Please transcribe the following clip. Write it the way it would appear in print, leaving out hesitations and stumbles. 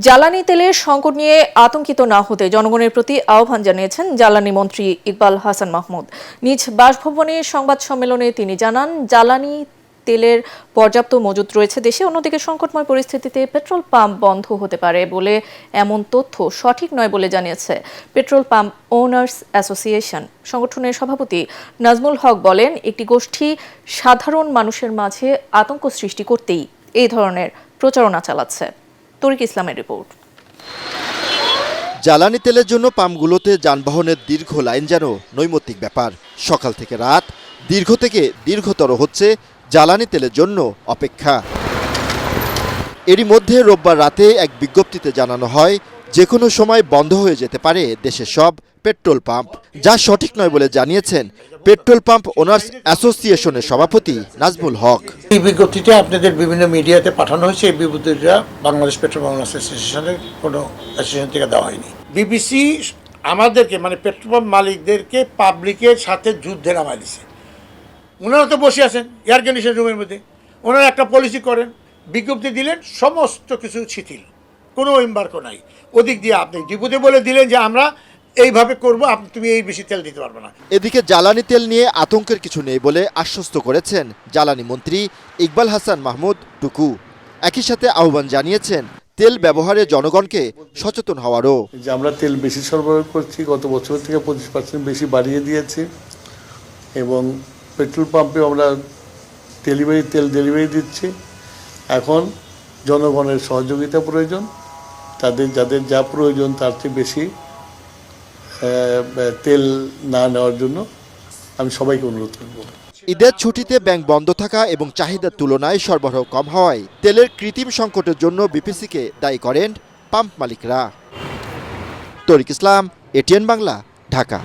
জ্বালানি তেলের সংকট নিয়ে আতঙ্কিত না হতে জনগণের প্রতি আহ্বান জানিয়েছেন জ্বালানি মন্ত্রী ইকবাল হাসান মাহমুদ। নিজ বাসভবনে সংবাদ সম্মেলনে তিনি জানান, জ্বালানি তেলের পর্যাপ্ত মজুত রয়েছে দেশে। অন্যদিকে সংকটময় পরিস্থিতিতে পেট্রোল পাম্প বন্ধ হতে পারে বলে এমন তথ্য সঠিক নয় বলে জানিয়েছে পেট্রোল পাম্প ওনার্স অ্যাসোসিয়েশন। সংগঠনের সভাপতি নাজমুল হক বলেন, একটি গোষ্ঠী সাধারণ মানুষের মাঝে আতঙ্ক সৃষ্টি করতেই এই ধরনের প্রচারণা চালাচ্ছে। তরিক ইসলামের রিপোর্ট। জ্বালানি তেলের জন্য পাম্পগুলোতে যানবাহনের দীর্ঘ লাইন যেন নৈমিত্তিক ব্যাপার। সকাল থেকে রাত দীর্ঘ থেকে দীর্ঘতর হচ্ছে জ্বালানি তেলের জন্য অপেক্ষা। এরই মধ্যে রোববার রাতে এক বিজ্ঞপ্তিতে জানানো হয়, যে কোনো সময় বন্ধ হয়ে যেতে পারে দেশের সব পেট্রোল পাম্প, যা সঠিক নয় বলে জানিয়েছেন পেট্রোল পাম্প ওনার্স অ্যাসোসিয়েশনের সভাপতি নাজমুল হক। এই বিজ্ঞপ্তিটা আপনাদের বিভিন্ন মিডিয়াতে পাঠানো হয়েছে। এই বিজ্ঞপ্তিটা বাংলাদেশ পেট্রোল পাম্প অ্যাসোসিয়েশনের কোনো অ্যাসোসিয়েশন থেকে দেওয়া হয়নি। বিবিসি আমাদেরকে মানে পেট্রোল পাম্প মালিকদেরকে পাবলিকের সাথে যুদ্ধে নামায় দিছে। ওনারা তো বসে আছেন এয়ার কন্ডিশন রুমের মধ্যে, ওনারা একটা পলিসি করেন, বিজ্ঞপ্তি দিলেন, সমস্ত কিছু শিথিল, কোনো এম্বার্কো নাই। ওদিক দিয়ে আপনি ডিপুতে বলে দিলেন যে আমরা এইভাবে করবো, তুমি এই বেশি তেল দিতে পারবে না। এদিকে জ্বালানি তেল নিয়ে আতঙ্কের কিছু নেই বলে আশ্বস্ত করেছেন জ্বালানি মন্ত্রী ইকবাল হাসান মাহমুদ টুকু। একই সাথে আহ্বান জানিয়েছেন তেল ব্যবহারে জনগণকে সচেতন হওয়ারও। যে আমরা তেল বেশি সরবরাহ করছি, গত বছর থেকে 25% বেশি বাড়িয়ে দিয়েছি, এবং পেট্রোল পাম্পে আমরা তেল ডেলিভারি দিচ্ছি। এখন জনগণের সহযোগিতা প্রয়োজন, যাদের যা প্রয়োজন তার চেয়ে বেশি তেল না নেওয়ার জন্য আমি সবাইকে অনুরোধ করব। ঈদের ছুটিতে ব্যাংক বন্ধ থাকা এবং চাহিদার তুলনায় সরবরাহ কম হওয়ায় তেলের কৃত্রিম সংকটের জন্য বিপিসিকে দায়ী করেন পাম্প মালিকরা। তরিক ইসলাম, এটিএন বাংলা, ঢাকা।